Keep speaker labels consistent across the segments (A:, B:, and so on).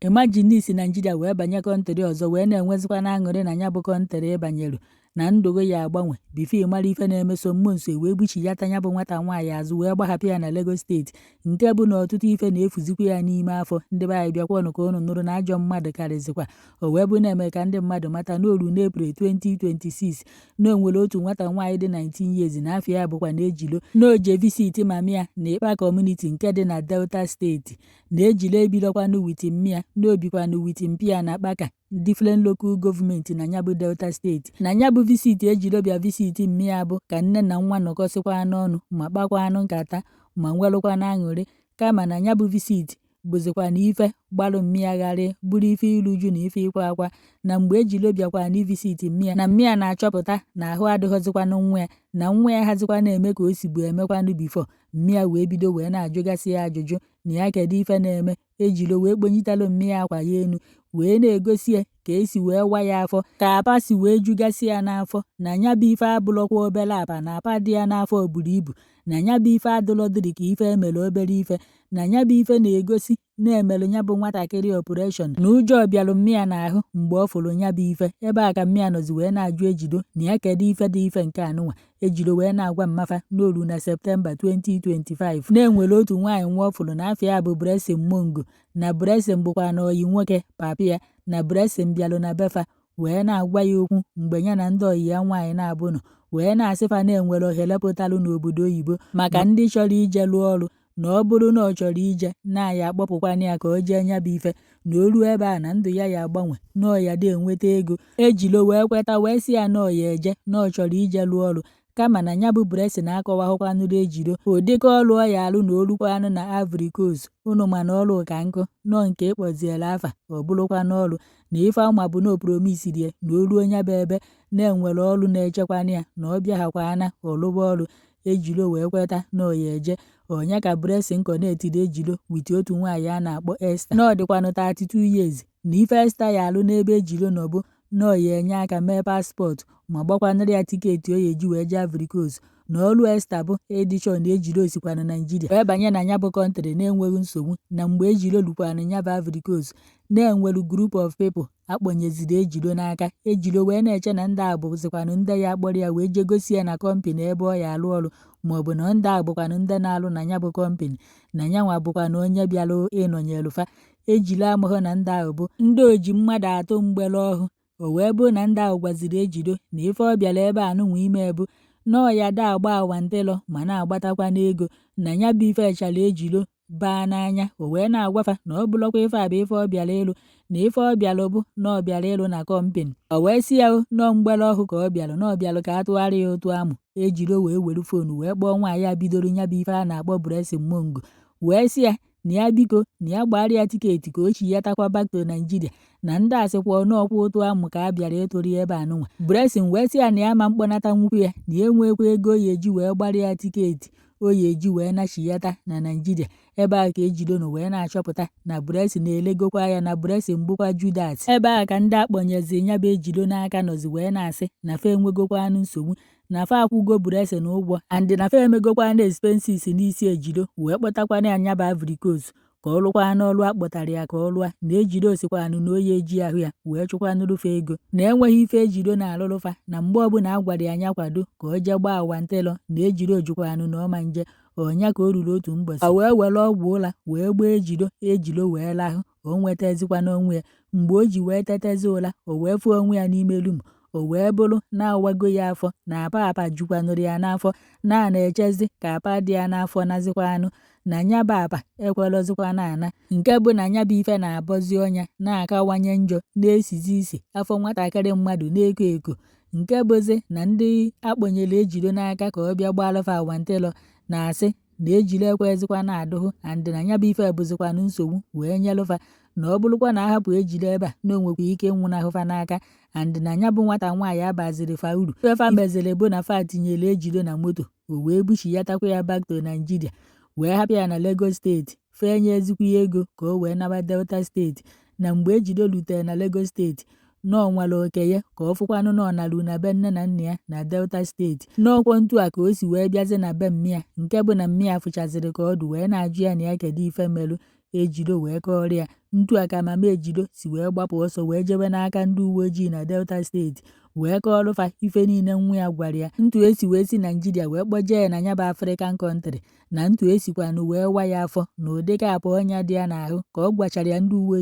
A: Imagine isi Naịjirịa wee banye kọntrị ọzọ wee na-enwezikwa n'aṅụrị na ya bụ kọntrị ịbanyelu na ndụ ya agbanwe bifo ịmara ife na-emeso Monso wee gbuchiyata ya bụ nwata nwaanyị azụ wee gbahapụ ya na Lagos steeti, nke bụ na ọtụtụ ife na-efuzikwa ya n'ime afọ. Ndị be anyị bịakwanụ ka unu nụrụ na ajọ mmadụ karịzikwa. O wee bụ na-eme ka ndị mmadụ mata na oru n'Eprel 2026 na o nwere otu nwata nwaanyị dị 19 years na afọ ya bụkwa na Ejilo na oje visit mama ya na Ịkpa kọmuniti nke dị na Delta steeti. Na Ejilo ebidokwanụ wit mmịa na obikwanụ wit mpịa na Akpaka different local gọọmenti na ya bụ Delta steeti. Na ya bụ visiti Ejilo bịa visiti mmịa bụ ka nne na nwa nọkọsịkwa n'ọnụ ma kpakwanụ nkata ma nwelụkwa n'aṅụrị, kama na ya bụ visiti bụzikwa na ife gbalụ mmịa gharị bụrụ ife iruju na ife ịkwa akwa. Na mgbe Ejilo bịakwa na visiti mmịa na mmịa na-achọpụta na ahụ adịghọzikwanụ nwa ya na nwa ya hazikwa na-eme ka o sibu emekwanụ bifo, mmịa wee bido wee na-ajụgasị ya ajụjụ na ya kedu ife na-eme. Ejilo wee kponyitalụ mmịa akwa ya enu wee na-egosi ya ka esi wee wa ya afọ, ka apa si wee jugasị ya n'afọ, na ya bụ ife abụlọkwa obere apa, na apa dị ya n'afọ buru ibu, na ya bụ ife adụlọdịrị ka ife emere obere ife, na ya bụ ife na-egosi na-emelụ ya bụ nwatakịrị ọpụreshọn na ụjọ bịalụ mmịa n'ahụ mgbe ọ fụrụ ya bụ ife. Ebe a ka mmịa nọzi wee na-ajụ Ejilo na ya kedu ife dị ife nke anụnwa. Ejilo wee na-agwa mmafa n'oru na Septemba 2025 na-enwere otu nwaanyị nwa ọ fụrụ na afọ ya bụ Blessing Mongo, na Blessing bụkwa na oyi nwoke papa ya, na Blessing bịalụ na befa wee na-agwa ya okwu mgbe ya na ndị oyi ya nwaanyị na-abụnụ wee na-asịfa na-enwere ohere pụtalụ n'obodo oyibo maka ndị chọrọ ije lụọ ọrụ, na ọ bụrụ na ọ chọrọ ije na ya akpọpụkwana ya ka o jee nya bụ ife, na o ruo ebe a na ndụ ya agbanwe na ọ ya dị enweta ego. Ejilo wee kweta wee sị ya na ọ ya eje na ọ chọrọ ije lụọ ọrụ, kama na ya bụ Blessing akọwahụkwanụrụ Ejilo ụdịka ọrụ ọ ya alụ na olukwanụ na Ivory Coast. Unu ma na ọrụ ka nkụ nọ nke ịkpọziere afa ọ bụrụkwa n'ọrụ na ife ọma bụ na o promisiri ya na o ruo nya bụ ebe na-enwere ọrụ na-echekwana ya na ọ bịaghakwana ọlụba ọrụ. Ejilo wee kweta na ọ ya eje. Onya ka Blessing kọnetiri Ejilo wit otu nwaanyị a na-akpọ Esther na ọ dịkwanụ 32 years, na ife Esther ya alụ n'ebe Ejilo nọ bụ na ọ ya enye aka mee paspọtụ ma gbakwanụrụ ya tiketi o ya eji wee jee Ivory Coast. Na ọrụ Esther bụ edishọn na Ejilo sikwana Naịjirịa wee banye na ya bụ kọntrị na-enweghị nsogbu. Na mgbe Ejilo lukwana ya bụ Ivory Coast na-enwelu group of people akpọnyeziri Ejilo n'aka. Ejilo wee na-eche na ndị a bụzikwanụ ndị ya akpọrọ ya wee jee gosi ya na kọmpani ebe ọ ya alụ ọrụ, maọbụ na ndị a bụkwanụ ndị na-alụ na ya bụ kọmpani na ya nwa bụkwanụ onye bịalụ ịnọnyelu fa. Ejilo amụghụ na ndị ahụ bụ ndị oji mmadụ atụ mgbere ọhụụ. O wee bụ na ndị ahụ gwaziri Ejilo na ife ọ bịara ebe anụnwa ime bụ na ọ ya da agba awantịlọ ma na-agbatakwa n'ego, na ya bụ ife echara Ejilo baa n'anya. O wee na-agwafa na ọ bụlọkwa ife a bụ ife ọ bịara ịlụ, na ife ọ bịalụ bụ na ọ bịara ịlụ na kọmpani. O wee sị ya nọọ mgbere ọhụụ ka ọ bịalụ na ọ bịalụ ka atụgharị ya ụtụ amụ. Ejilo wee were foonu wee kpọọ nwaanyị ya bidoro ya bụ ife a na-akpọ Blessing Mongo wee sị ya na ya biko na ya gbara ya tiketi ka o chiyatakwa back to Naịjirịa, na ndị asịkwa n'ọkwa ụtụ amụ ka a bịara ịtụrụ ya ebe anụnwa. Blessing wee sị ya na ya ma mkpọnata nwukwu ya na ya enwekwa ego o ya eji wee gbara ya tiketi o ya eji wee nachiyata na Naịjirịa. Ebe a ka Ejilo nọ wee na-achọpụta na Blessing na-elegokwa ya na Blessing bụkwa Judas. Ebe a ka ndị akpọnyezi ya bụ Ejilo n'aka nọzi wee na-asị na fa enwegokwanụ nsogbu, na fa akwụgo Blessing ụgwọ and na fa emegokwanụ expenses n'isi Ejilo wee kpọtakwana ya bụ Ivory Coast ka ọ lụkwa n'ọrụ akpọtara ya ka ọ lụa. Na Ejilo sikwanụ na oyi eji ahụ ya wee chụkwanụrụ fa ego, na enweghị ife Ejilo na-alụrụ fa, na mgbe ọbụla a gwara ya kwado ka o jee gbaa awantịlọ na Ejilo jụkwanụ na ọma nje. Onya ka o ruru otu mbọchị a wee were ọgwụ ụla wee gbaa Ejilo. Ejilo wee lahụ, o nwetazikwana onwe ya. Mgbe o ji wee tetezi ụla o wee fụ onwe ya n'ime rum. O wee bụrụ na-awago ya afọ na apa jukwanụrụ ya n'afọ na-echezi ka apa dị ya n'afọ nazikwanụ na nya bụ apa ekwelozikwana ana, nke bụ na nya bụ ife na-abọzi ọnya na-akawanye njọ na-esizi isi afọ nwatakịrị mmadụ na-eko eko, nke bụzi na ndị akpọnyere Ejilo n'aka ka ọ bịa gbalụfa awantịlọ na-asị na Ejilo ekwezikwa na-adụhụ and na nya bụ ife bụzikwanụ nsogbu wee nyelụfa, na ọ bụrụkwa na ahapụ Ejilo ebe a na o nwekwa ike nwụnahụfa n'aka and na nya bụ nwata nwaanyị abaziri fa uru. Fefa meziri bụ na fa tinyere Ejilo na moto o wee buchiyatakwa ya back to Naịjirịa wee hapụ ya na Lagos steeti fenye ezikwa ya ego ka o wee naba Delta steeti. Na mgbe Ejilo lutere na Lagos steeti na ọ nwere oke ya ka ọ fụkwanụ na ọ narụ na be nne na nna ya na Delta steeti. N'ọkwọ ntu a ka o si wee bịazi na be mmịa, nke bụ na mmịa fụchaziri ka ọ dị wee na-ajụ ya na ya kedu ife melụ. ejido wee kọrọ ya. Ntu a ka mama ejido si wee gbapụ ọsọ wee jebe n'aka ndị uwe ojii na Delta steeti wee kọọrọ fa ife niile nwa ya gwara ya. Ntu esi wee si Naijiria wee kpọjee ya na ya bụ African country, na ntu esikwanụ wee wa ya afọ na ụdị kapụ ọnya dị ya n'ahụ ka ọ gwachara ya ndị uwe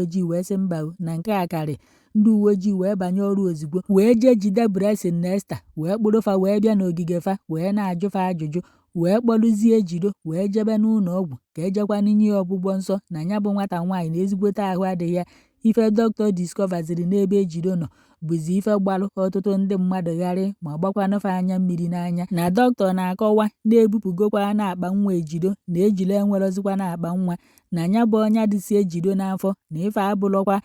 A: ojii wee sị mba na nke a karị. Ndị uwe ojii wee banye ọrụ ozugbo wee jee jide Blessing na Esther wee kpụrụ fa wee bịa n'ogige fa wee na-ajụ fa ajụjụ wee kpọrụzie ejido wee jebe n'ụlọ ọgwụ ka ejekwana inye ọgbụgbọ nsọ na ya bụ nwata nwaanyị na ezigbote ahụ adịghị ya. Ife dọkịta discovaziri n'ebe ejido nọ bụzi ife gbalụ ọtụtụ ndị mmadụ gharị ma gbakwanụfe anya mmiri n'anya, na dọkịta na-akọwa na-ebupụgokwa na-akpa nwa ejido na ejilo enwerozikwa na-akpa nwa, na ya bụ ọnya dịsi ejido n'afọ na ife abụlọkwa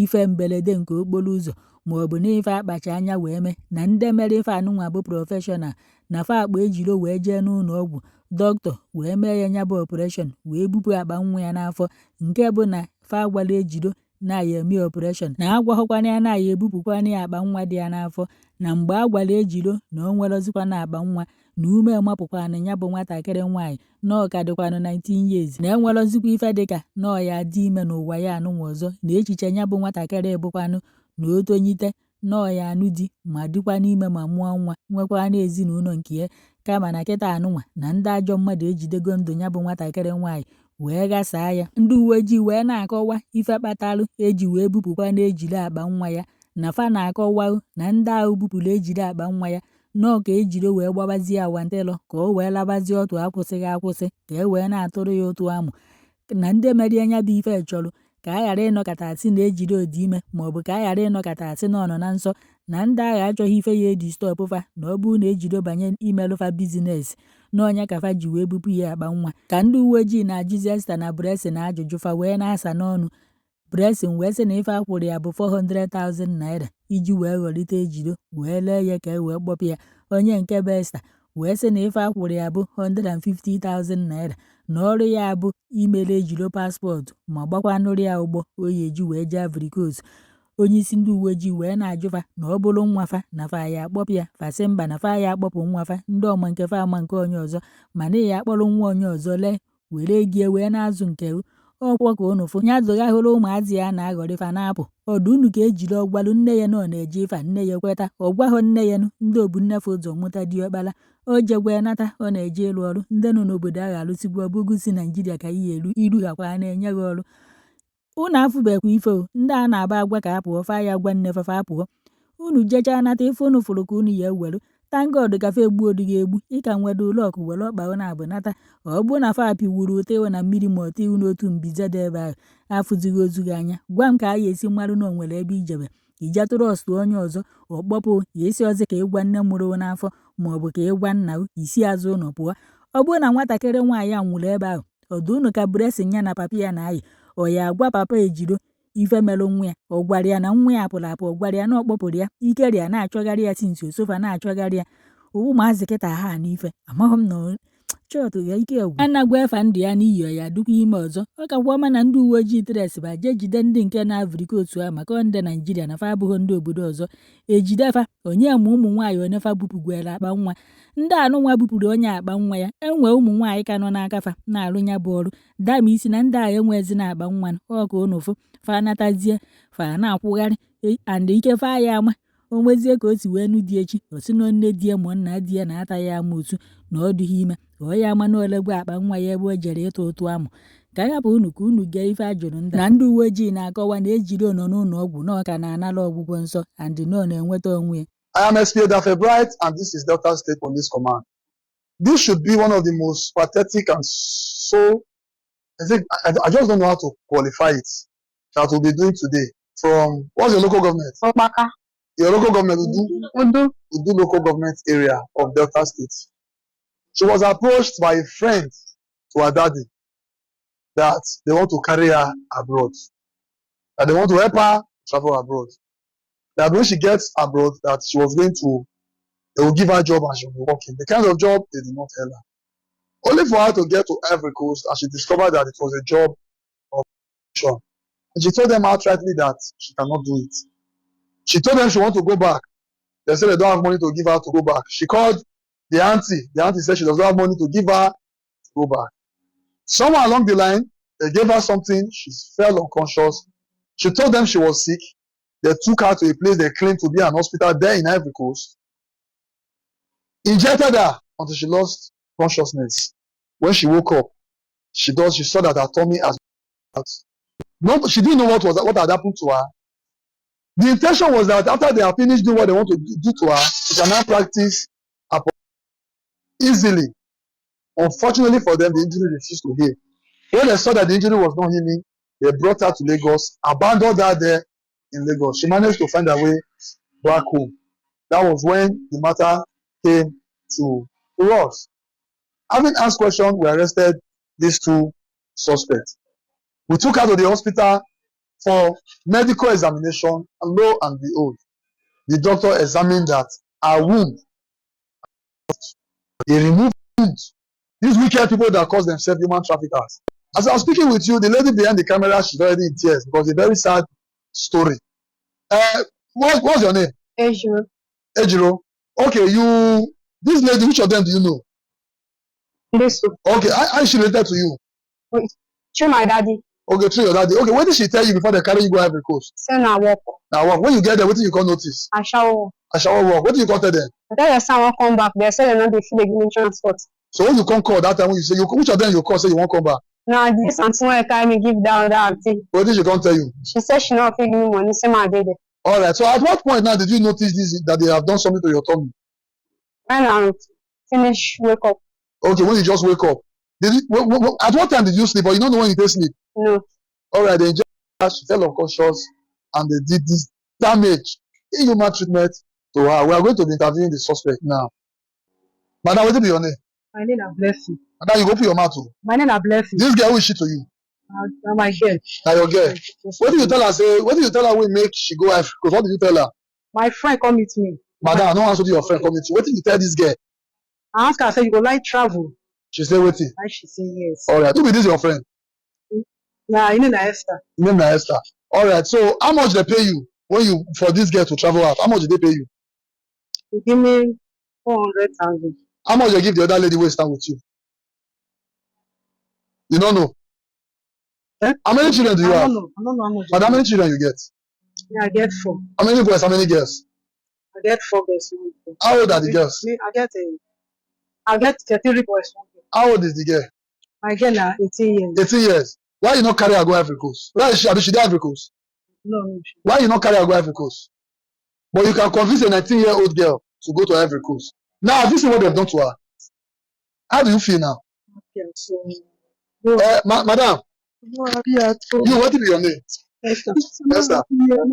A: ife mberede nke okporo ụzọ maọbụ na ife akpacha anya wee mee, na ndị mere ife anụnwa bụ prọfeshọnal na fa akpa ejido wee jee n'ụlọ ọgwụ dọkịta wee mee ya bụ ọpụreshọn wee bupụ akpa nwa ya n'afọ, nke bụ na fa agwala ejido na ya eme ọpụreshọn na agwaghọkwana ya na ya ebupụkwana ya akpa nwa dị ya n'afọ, na mgbe agwala ejido na o nwerozikwa na akpa nwa na ume mapụkwana ya bụ nwatakịrị nwaanyị na ọ ka dịkwanụ 19 years na enwerozikwa ife dịka na ọ ya dị ime n'ụwa ya anụnwa ọzọ, na echiche ya bụ nwatakịrị bụkwanụ na o tonyite na ọ ya anụ di ma dịkwa n'ime ma mụọ nwa nwekwa na ezinụlọ nke ya, kama na kịta anụnwa na ndị ajọ mmadụ ejidego ndụ ya bụ nwatakịrị nwaanyị wee ghasaa ya. Ndị uwe ojii wee na-akọwa ife kpatalụ eji wee bupụkwa na ejide akpa nwa ya, na fa na-akọwa na ndị ahụ bupụrụ ejide akpa nwa ya nọọ ka ejido wee gbabazie awantịlọ ka o wee labazie ọtụ akwụsịghị akwụsị ka e wee na-atụrụ ya ụtụ amụ, na ndị merie nya bụ ife chọrọ ka a ghara ịnọkọta asị na ejide odi ime maọbụ ka a ghara ịnọkọta asị na ọ nọ na nsọ, na ndị agha achọghị ife ya edistọpụ fa na ọ bụrụ na ejido banye imelụfa bizinesi n'ọnya ka fa ji wee bupụ ya akpa nwa. Ka ndị uwe ojii na-ajụzi Esther na Blessing na ajụjụ fa wee na-asa n'ọnụ. Blessing wee sị na ife akwụrụ ya bụ 400,000 naira iji wee ghọlite ejido wee lee ya ka e wee kpọpụ ya. Onye nke bụ Esther wee sị na ife akwụrụ ya bụ 150,000 naira na ọrụ ya bụ imere ejido paspọtụ ma gbakwanụrụ ya ụgbọ oyi eji wee jee Ivory Coast. Onye isi ndị uwe ojii wee na-ajụfa na ọ bụrụ nwafa na fa ya akpọpụ ya, fasị mba na fa ya akpọpụ nwafa, ndị ọma nke fa ama nke onye ọzọ, mana ya akpọrọ nwa onye ọzọ lee were gie wee na-azụ nke ọkwọ ka unu fụ ya zụga hụrụ ụmụazị ya na-aghọrịfa na-apụ ọdụ unu ka ejiri ọgwalụ nne ya nọ na-eje ife nne ya kweta ọgwahụ nne ya ndị obu nnefe ụzọ mụta diọkpala o jegwee nata ọ na-eje ịrụ ọrụ ndị nọ n'obodo agha alụsigwu ọbụgụ si Naijiria ka ihe elu iru hakwa na-enye gị ọrụ. Unu afụbekwa ife ndị a na-agba agwa ka apụọ fa ya gwa nne fafa apụọ, unu jechaa nata ife unu fụrụ ka unu ya ewelu tangod kafe egbu odiga egbu ịka nwede ụlọọkụ were ọkpa na abụ nata. Ọ bụ na fa piwuru ụta iwe na mmiri ma ọta iwu n'otu mbize dị ebe ahụ afụzighị ozughị anya, gwa m ka a ya esi mmadụ na onwere ebe ijebe ije tụrụ ọsụ onye ọzọ ọkpọpụ ya esi ọzọ ka ịgwa nne mụrụ n'afọ maọbụ ka ịgwa nna isi azụ ụlọ pụọ. Ọ bụrụ na nwatakịrị nwaanyị a nwụrụ ebe ahụ ọdụ unu ka Blessing ya na papa ya na-ayị ọ ya agwa papa ejido ife melụ nwa ya, ọ gwara ya na nwa ya apụrụ apụ, ọ gwara ya na ọ kpọpụrụ ya ikeri ya na-achọgharị ya sinsi osofa na-achọgharị ya ụmụazị kịta ha n'ife amaghị m na chọtụ ya ike egwu anagwa efa ndụ ya n'iyi ya dukwa ime ọzọ. Ọ kakwa ọma na ndị uwe ojii tres ba jee jide ndị nke na-Ivory Coast a maka ndị Naijiria na fa abụghị ndị obodo ọzọ ejidefa onye ma ụmụ nwaanyị onye fa bupụgwere akpa nwa. Ndị anụnwa bupụrụ onye akpa nwa ya enwe ụmụ nwaanyị ka nọ n'aka fa na-arụ ya bụ ọrụ dama isi na ndị agha enwezi na akpa nwa ọ ka unu fụ fa natazie fa na-akwụgharị and ike fa ya ama o nwezie ka o si wee nụ di echi o si na nne die ma nna die na-ata ya ama otu na ọ dịghị ime ọ ya ama na olegwe akpa nwa ya ebe o jere ịtụ ụtụ amụ. Ka ya bụ unu ka unu gee ife ajụrụ ndị na ndị uwe ojii na-akọwa na ejiri nọ n'ụlọ ọgwụ na ọ ka na-anara ọgwụgwọ nsọ and nọ na-enweta onwe ya.
B: I am SP Bright and this is Delta State Police Command. This should be one of the most pathetic and so I just don't know how to qualify it that we'll be doing today. From what's your local government?
C: Obaka.
B: Your local government Udu local government area of Delta State. She was approached by a friend to her daddy that they want to carry her abroad, that they want to help her travel abroad. That when she gets abroad, that she was going to, they will give her a job and she will be working. The kind of job they did not tell her. Only for her to get to Ivory Coast and she discovered that it was a job of mission. And she told them outrightly that she cannot do it. She told them she wants to go back. They said they don't have money to give her to go back. She called the auntie. The auntie said she does not have money to give her to go back. Somewhere along the line, They gave her something. She fell unconscious. She told them she was sick. They took her to a place they claimed to be an hospital there in Ivory Coast. Injected her until she lost consciousness. When she woke up, she saw that her tummy has no, she didn't know what had happened to her. The intention was that after they have finished doing what they want to do to her, she can now practice easily. Unfortunately for them, the injury refused to heal. When they saw that the injury was not healing, they brought her to Lagos, abandoned her there in Lagos. She managed to find her way back home. That was when the matter came to us. Having asked questions, we arrested these two suspects. We took her to the hospital for medical examination, and lo and behold, the doctor examined that her womb. He removed wound. These wicked people that cause themselves human traffickers. As I was speaking with you, the lady behind the camera, she's already in tears because it's a very sad story. What's your name?
C: Ejiro.
B: Ejiro. Okay, this lady, which of them do you know?
C: This one.
B: Okay, how is she related to you?
C: Through my daddy.
B: Okay, through your daddy. Okay, what did she tell you before they carry you go Ivory Coast?
C: Say na work.
B: Now, when you get there, what do you call notice?
C: I shall
B: work. What do you call tell them?
C: I tell your son won't come back. They say they know they feel they give me transport.
B: So when you come call that time, when you say, which of them you call say you won't come back?
C: Now this auntie when carry me give down that auntie.
B: What did she come tell you?
C: She said she not give me money. Say my baby.
B: All right. So at what point now did you notice this that they have done something to your tummy?
C: When I finish wake up.
B: Okay, when you just wake up. At what time did you sleep? Or you don't know when you take sleep?
C: No.
B: All right, they injected her, she fell unconscious, and they did this damage, inhuman treatment to her. We are going to be interviewing the suspect now. Madam, what will be your name?
D: My name is Blessing.
B: Madam, you go put your mouth to.
D: My name is Blessing.
B: This girl, who is she to you?
D: My girl.
B: Now your girl. What did you tell her? What did you tell her will make she go Africa? What did you tell her?
D: My friend come with me.
B: Madam, I don't answer to your friend come with you. What did you tell this girl?
D: I asked her, I said, you go like travel?
B: She said, waiting.
D: And she said, yes.
B: All right. Who be this your friend?
D: Yeah, you know Esther.
B: You name na Esther. All right. So how much they pay you for this girl to travel out? How much did they pay you?
D: They give me 400,000.
B: How much they give the other lady who stand with you? You don't know.
D: Eh?
B: How many children do you have?
D: I don't know how much.
B: But how many children you get?
D: Yeah, I get 4.
B: How many boys? How many girls?
D: I get 4 boys.
B: How old are the girls?
D: I get 33 boys.
B: How old is the girl?
D: My girl now 18 years.
B: 18 years. Why you not carry her go Ivory Coast? Where is she? She dey Ivory Coast.
D: No.
B: Why you not carry her go Ivory Coast? But you can convince a 19-year-old girl to go to Ivory Coast. Now, this is what they've done to her. How do you feel now?
D: Okay, so.
B: Madam.
D: No, yeah,
B: you, what is your name?
D: Esther.
B: Esther.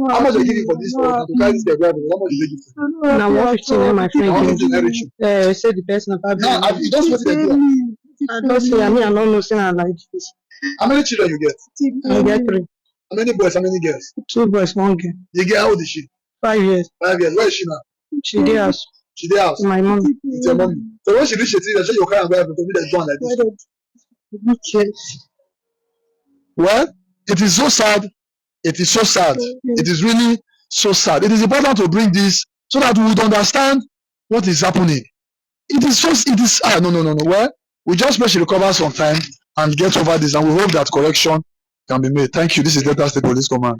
B: How much they give you for this one? To carry this girl go Ivory Coast? How much did they give you?
D: Now, 115 my friend.
B: 115
D: I said the person about
B: now, you don't what they do.
D: I don't say, I don't know, say I like this.
B: How many children you get?
D: I get 3.
B: How many boys? How many girls?
D: 2 boys, 1 girl.
B: The girl, how old is she?
D: 5 years.
B: 5 years. Where is she now?
D: She did house.
B: She dey house.
D: My mom.
B: It's your mommy. So when she reach 18 years, you carry her go Ivory Coast, go on like this. Well, it is so sad. It is so sad. It is really so sad. It is important to bring this so that we would understand what is happening. It is no. Well, we just pray she recover some time and get over this, and we hope that correction can be made. Thank you. This is Delta State Police Command.